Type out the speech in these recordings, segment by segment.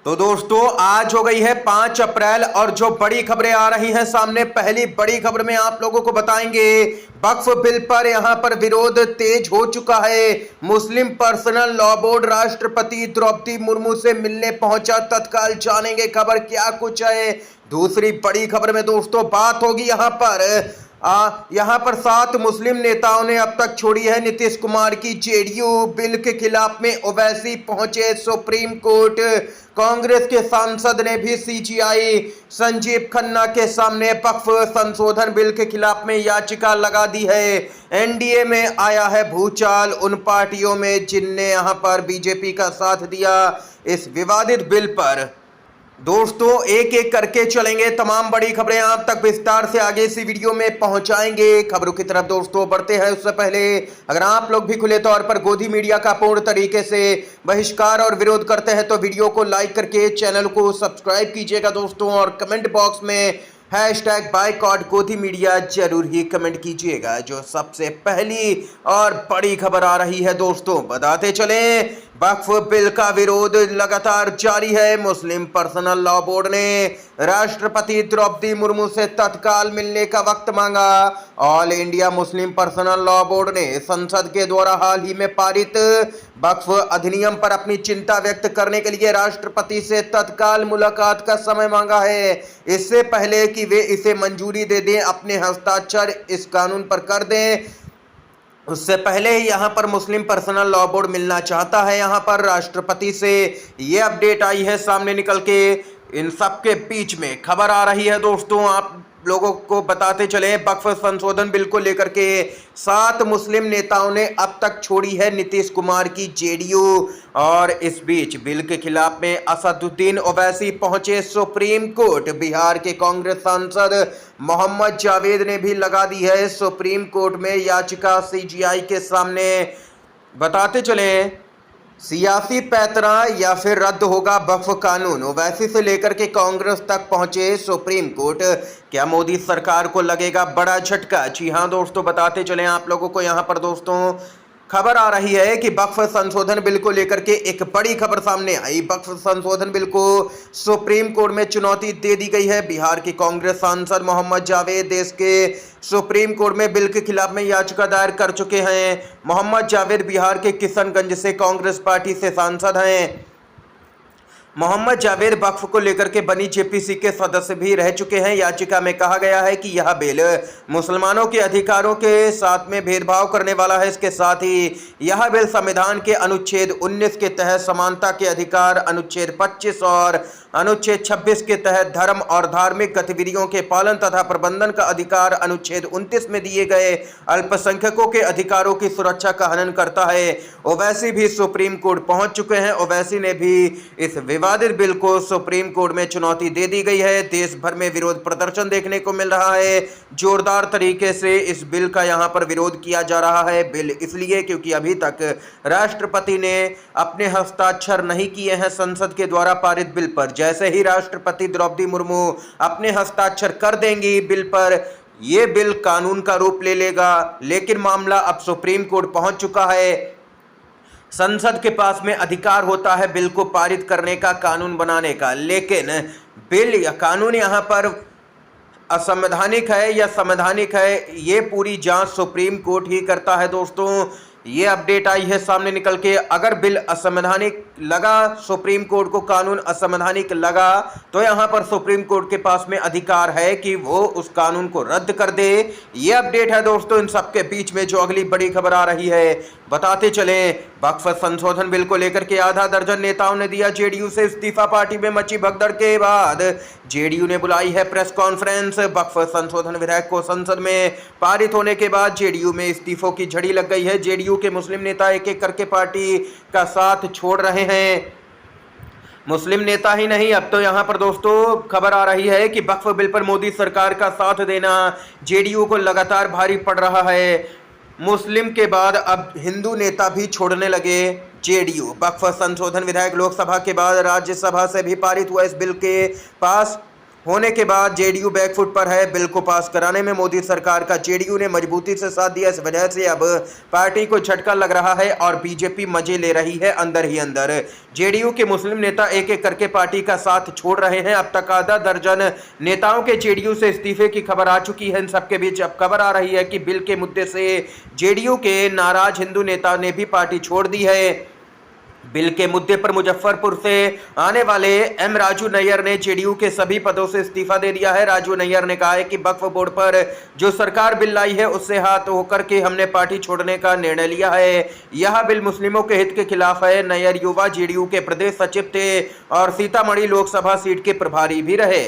तो दोस्तों आज हो गई है 5 अप्रैल और जो बड़ी खबरें आ रही हैं सामने, पहली बड़ी खबर में आप लोगों को बताएंगे वक्फ बिल पर यहां पर विरोध तेज हो चुका है। मुस्लिम पर्सनल लॉ बोर्ड राष्ट्रपति द्रौपदी मुर्मू से मिलने पहुंचा, तत्काल जानेंगे खबर क्या कुछ है। दूसरी बड़ी खबर में दोस्तों बात होगी यहां पर 7 मुस्लिम नेताओं ने अब तक छोड़ी है नीतीश कुमार की जेडीयू। बिल के खिलाफ में ओवैसी पहुंचे सुप्रीम कोर्ट। कांग्रेस के सांसद ने भी सीजीआई संजीव खन्ना के सामने वक्फ संशोधन बिल के खिलाफ में याचिका लगा दी है। एनडीए में आया है भूचाल उन पार्टियों में जिनने यहां पर बीजेपी का साथ दिया इस विवादित बिल पर। दोस्तों एक एक करके चलेंगे, तमाम बड़ी खबरें आप तक विस्तार से आगे इसी वीडियो में पहुंचाएंगे। खबरों की तरफ दोस्तों बढ़ते हैं उससे पहले अगर आप लोग भी खुले तौर पर गोदी मीडिया का पूर्ण तरीके से बहिष्कार और विरोध करते हैं तो वीडियो को लाइक करके चैनल को सब्सक्राइब कीजिएगा दोस्तों, और कमेंट बॉक्स में #बायकॉट गोदी मीडिया जरूर ही कमेंट कीजिएगा। जो सबसे पहली और बड़ी खबर आ रही है दोस्तों, बताते चलें वक्फ बिल का विरोध लगातार जारी है। मुस्लिम पर्सनल लॉ बोर्ड ने राष्ट्रपति द्रौपदी मुर्मू से तत्काल मिलने का वक्त मांगा। All India Muslim personal law board ने संसद के द्वारा हाल ही में पारित वक्फ अधिनियम पर अपनी चिंता व्यक्त करने के लिए राष्ट्रपति से तत्काल मुलाकात का समय मांगा है। इससे पहले कि वे इसे मंजूरी दे दें, अपने हस्ताक्षर इस कानून पर कर दें, उससे पहले ही यहां पर मुस्लिम पर्सनल लॉ बोर्ड मिलना चाहता है। यहां पर राष्ट्रपति से ये अपडेट आई है सामने निकल के। इन सब के बीच में खबर आ रही है दोस्तों, आप लोगों को बताते चले वक्फ संशोधन बिल को लेकर के 7 मुस्लिम नेताओं ने अब तक छोड़ी है नीतीश कुमार की जेडीयू। और इस बीच बिल के खिलाफ में असदुद्दीन ओवैसी पहुंचे सुप्रीम कोर्ट। बिहार के कांग्रेस सांसद मोहम्मद जावेद ने भी लगा दी है सुप्रीम कोर्ट में याचिका सीजीआई के सामने। बताते चले सियासी पैंतरा या फिर रद्द होगा वक्फ कानून, ओवैसी से लेकर के कांग्रेस तक पहुंचे सुप्रीम कोर्ट। क्या मोदी सरकार को लगेगा बड़ा झटका? जी हां दोस्तों, बताते चलें आप लोगों को यहां पर दोस्तों खबर आ रही है कि वक्फ संशोधन बिल को लेकर के एक बड़ी खबर सामने आई। वक्फ संशोधन बिल को सुप्रीम कोर्ट में चुनौती दे दी गई है। बिहार के कांग्रेस सांसद मोहम्मद जावेद देश के सुप्रीम कोर्ट में बिल के खिलाफ में याचिका दायर कर चुके हैं। मोहम्मद जावेद बिहार के किशनगंज से कांग्रेस पार्टी से सांसद हैं। मोहम्मद जावेद वक्फ को लेकर के बनी जेपीसी के सदस्य भी रह चुके हैं। याचिका में कहा गया है कि यह बिल मुसलमानों के अधिकारों के साथ में भेदभाव करने वाला है। इसके साथ ही यह बिल संविधान के अनुच्छेद 19 के तहत समानता के अधिकार, अनुच्छेद 25 और अनुच्छेद 26 के तहत धर्म और धार्मिक गतिविधियों के पालन तथा प्रबंधन का अधिकार, अनुच्छेद 29 में दिए गए अल्पसंख्यकों के अधिकारों की सुरक्षा का हनन करता है। ओवैसी भी सुप्रीम कोर्ट पहुंच चुके हैं। ओवैसी ने भी इस विवादित बिल को सुप्रीम कोर्ट में चुनौती दे दी गई है। देश भर में विरोध प्रदर्शन देखने को मिल रहा है। जोरदार तरीके से इस बिल का यहां पर विरोध किया जा रहा है। बिल इसलिए क्योंकि अभी तक राष्ट्रपति ने अपने हस्ताक्षर नहीं किए हैं संसद के द्वारा पारित बिल पर। जैसे ही राष्ट्रपति द्रौपदी मुर्मू अपने हस्ताक्षर कर देंगी बिल पर, यह बिल कानून का रूप ले लेगा। लेकिन मामला अब सुप्रीम कोर्ट पहुंच चुका है। संसद के पास में अधिकार होता है बिल को पारित करने का, कानून बनाने का, लेकिन बिल या कानून यहां पर असंवैधानिक है या संवैधानिक है, ये पूरी जांच सुप्रीम कोर्ट ही करता है। दोस्तों ये अपडेट आई है सामने निकल के। अगर बिल असंवैधानिक लगा, सुप्रीम कोर्ट को कानून असंवैधानिक लगा, तो यहां पर सुप्रीम कोर्ट के पास में अधिकार है कि वो उस कानून को रद्द कर दे। ये अपडेट है दोस्तों इन सबके बीच में जो अगली बड़ी खबर आ रही है। बताते चलें वक्फ संशोधन बिल को लेकर के आधा दर्जन नेताओं ने दिया जेडीयू से इस्तीफा। पार्टी में मची भगदड़ के बाद जेडीयू ने बुलाई है प्रेस कॉन्फ्रेंस। वक्फ संशोधन विधेयक को संसद में पारित होने के बाद जेडीयू में इस्तीफों की झड़ी लग गई है। जेडीयू के मुस्लिम नेता एक एक करके पार्टी का साथ छोड़ रहे हैं। मुस्लिम नेता ही नहीं, अब तो यहां पर दोस्तों खबर आ रही है कि वक्फ बिल पर मोदी सरकार का साथ देना जेडीयू को लगातार भारी पड़ रहा है। मुस्लिम के बाद अब हिंदू नेता भी छोड़ने लगे जेडीयू। वक्फ संशोधन विधेयक लोकसभा के बाद राज्यसभा से भी पारित हुआ। इस बिल के पास होने के बाद जेडीयू बैकफुट पर है। बिल को पास कराने में मोदी सरकार का जेडीयू ने मजबूती से साथ दिया। इस वजह से अब पार्टी को झटका लग रहा है और बीजेपी मजे ले रही है अंदर ही अंदर। जेडीयू के मुस्लिम नेता एक एक करके पार्टी का साथ छोड़ रहे हैं। अब तक आधा दर्जन नेताओं के जेडीयू से इस्तीफे की खबर आ चुकी है। इन सबके बीच अब खबर आ रही है कि बिल के मुद्दे से जेडीयू के नाराज हिंदू नेता ने भी पार्टी छोड़ दी है। बिल के मुद्दे पर मुजफ्फरपुर से आने वाले एम राजू नैयर ने जेडीयू के सभी पदों से इस्तीफा दे दिया है। राजू नैयर ने कहा है कि वक्फ बोर्ड पर जो सरकार बिल लाई है उससे हाथ होकर के हमने पार्टी छोड़ने का निर्णय लिया है। यह बिल मुस्लिमों के हित के खिलाफ है। नैयर युवा जेडीयू के प्रदेश सचिव थे और सीतामढ़ी लोकसभा सीट के प्रभारी भी रहे।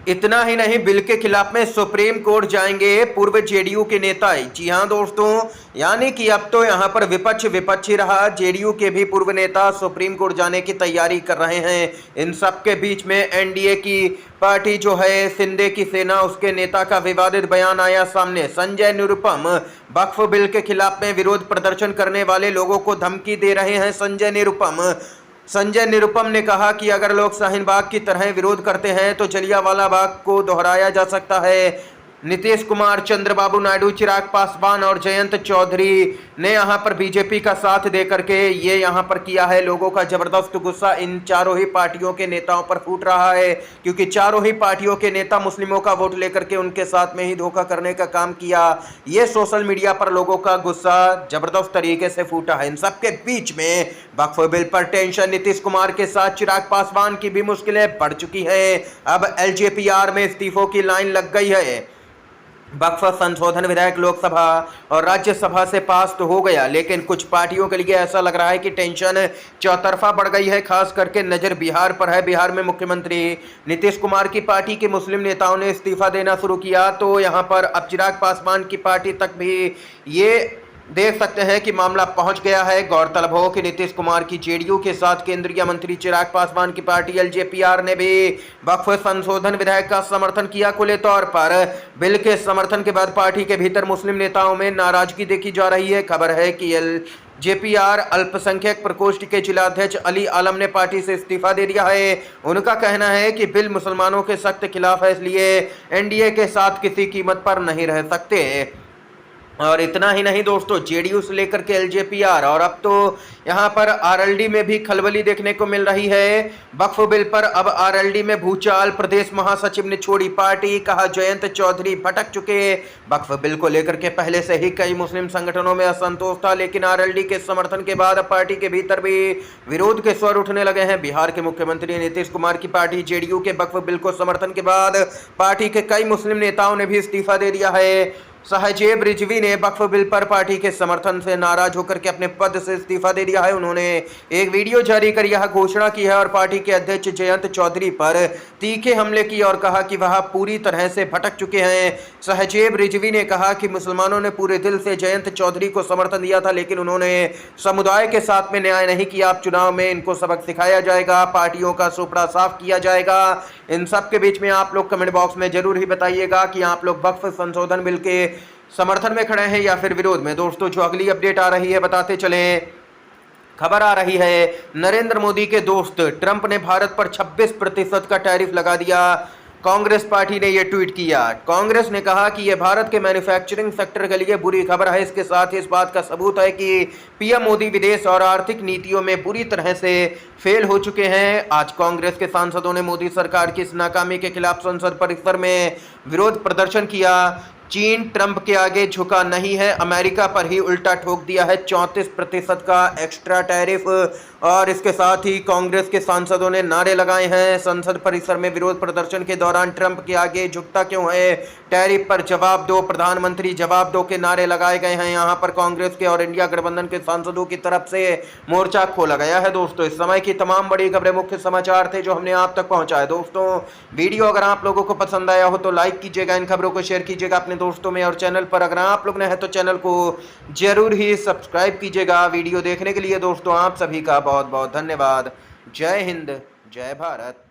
इतना ही नहीं, बिल के खिलाफ में सुप्रीम कोर्ट जाएंगे पूर्व जेडीयू के नेता। जी हां दोस्तों, यानी कि अब तो यहां पर विपक्ष ही रहा। जेडीयू के भी पूर्व नेता सुप्रीम कोर्ट जाने की तैयारी कर रहे हैं। इन सब के बीच में एनडीए की पार्टी जो है शिंदे की सेना, उसके नेता का विवादित बयान आया सामने। संजय निरुपम वक्फ बिल के खिलाफ में विरोध प्रदर्शन करने वाले लोगों को धमकी दे रहे हैं। संजय निरुपम ने कहा कि अगर लोग शाहीन बाग की तरह विरोध करते हैं तो जलियांवाला बाग को दोहराया जा सकता है। नीतीश कुमार, चंद्रबाबू नायडू, चिराग पासवान और जयंत चौधरी ने यहां पर बीजेपी का साथ देकर के ये यहां पर किया है। लोगों का जबरदस्त गुस्सा इन चारों ही पार्टियों के नेताओं पर फूट रहा है, क्योंकि चारों ही पार्टियों के नेता मुस्लिमों का वोट लेकर के उनके साथ में ही धोखा करने का काम किया। ये सोशल मीडिया पर लोगों का गुस्सा जबरदस्त तरीके से फूटा है। इन सबके बीच में वक्फ बिल पर टेंशन। नीतीश कुमार के साथ चिराग पासवान की भी मुश्किलें बढ़ चुकी हैं। अब एलजेपीआर में इस्तीफों की लाइन लग गई है। वक्फ संशोधन विधेयक लोकसभा और राज्यसभा से पास तो हो गया, लेकिन कुछ पार्टियों के लिए ऐसा लग रहा है कि टेंशन चौतरफा बढ़ गई है। खास करके नजर बिहार पर है। बिहार में मुख्यमंत्री नीतीश कुमार की पार्टी के मुस्लिम नेताओं ने इस्तीफा देना शुरू किया, तो यहां पर अब चिराग पासवान की पार्टी तक भी ये देख सकते हैं कि मामला पहुंच गया है। गौरतलब हो कि नीतीश कुमार की जेडीयू के साथ केंद्रीय मंत्री चिराग पासवान की पार्टी एलजेपीआर ने भी वक्फ संशोधन विधेयक का समर्थन किया। खुले तौर पर बिल के समर्थन के बाद पार्टी के भीतर मुस्लिम नेताओं में नाराजगी देखी जा रही है। खबर है कि एलजेपीआर अल्पसंख्यक प्रकोष्ठ के जिलाध्यक्ष अली आलम ने पार्टी से इस्तीफा दे दिया है। उनका कहना है कि बिल मुसलमानों के सख्त खिलाफ है, इसलिए एनडीए के साथ किसी कीमत पर नहीं रह सकते। और इतना ही नहीं दोस्तों, जेडीयू से लेकर के एलजेपीआर और अब तो यहां पर आरएलडी में भी खलबली देखने को मिल रही है। वक्फ बिल पर अब आरएलडी में भूचाल। प्रदेश महासचिव ने छोड़ी पार्टी, कहा जयंत चौधरी भटक चुके। वक्फ बिल को लेकर के पहले से ही कई मुस्लिम संगठनों में असंतोष था, लेकिन आरएलडी के समर्थन के बाद अब पार्टी के भीतर भी विरोध के स्वर उठने लगे हैं। बिहार के मुख्यमंत्री नीतीश कुमार की पार्टी जेडीयू के वक्फ बिल को समर्थन के बाद पार्टी के कई मुस्लिम नेताओं ने भी इस्तीफा दे दिया है। साहजेब रिजवी ने वक्फ बिल पर पार्टी के समर्थन से नाराज होकर के अपने पद से इस्तीफा दे दिया है। उन्होंने एक वीडियो जारी कर यह घोषणा की है और पार्टी के अध्यक्ष जयंत चौधरी पर तीखे हमले की और कहा कि वह पूरी तरह से भटक चुके हैं। साहजेब रिजवी ने कहा कि मुसलमानों ने पूरे दिल से जयंत चौधरी को समर्थन दिया था, लेकिन उन्होंने समुदाय के साथ में न्याय नहीं किया। अब चुनाव में इनको सबक सिखाया जाएगा, पार्टियों का सुपड़ा साफ किया जाएगा। इन सब के बीच में आप लोग कमेंट बॉक्स में जरूर ही बताइएगा कि आप लोग वक्फ संशोधन बिल के समर्थन में खड़े हैं या फिर विरोध में। दोस्तों, जो अगली अपडेट आ रही है बताते चलें। खबर आ रही है, नरेंद्र मोदी के दोस्त ट्रंप ने भारत पर 26% का टैरिफ लगा दिया। कांग्रेस पार्टी ने यह ट्वीट किया। कांग्रेस ने कहा कि यह भारत के मैन्युफैक्चरिंग सेक्टर के लिए बुरी खबर है। इसके साथ ही इस बात का सबूत है कि पीएम मोदी विदेश और आर्थिक नीतियों में बुरी तरह से फेल हो चुके हैं। आज कांग्रेस के सांसदों ने मोदी सरकार की इस नाकामी के खिलाफ संसद परिसर में विरोध प्रदर्शन किया। चीन ट्रंप के आगे झुका नहीं है, अमेरिका पर ही उल्टा ठोक दिया है 34% का एक्स्ट्रा टैरिफ। और इसके साथ ही कांग्रेस के सांसदों ने नारे लगाए हैं। संसद परिसर में विरोध प्रदर्शन के दौरान ट्रंप के आगे झुकता क्यों है, टैरिफ पर जवाब दो, प्रधानमंत्री जवाब दो के नारे लगाए गए हैं। यहाँ पर कांग्रेस के और इंडिया गठबंधन के सांसदों की तरफ से मोर्चा खोला गया है। दोस्तों, इस समय की तमाम बड़ी खबरें, मुख्य समाचार थे जो हमने आप तक पहुंचाए। दोस्तों, वीडियो अगर आप लोगों को पसंद आया हो तो लाइक कीजिएगा, इन खबरों को शेयर कीजिएगा अपने दोस्तों में, और चैनल पर अगर आप लोग नए हैं तो चैनल को जरूर ही सब्सक्राइब कीजिएगा। वीडियो देखने के लिए दोस्तों आप सभी का बहुत बहुत धन्यवाद। जय हिंद, जय भारत।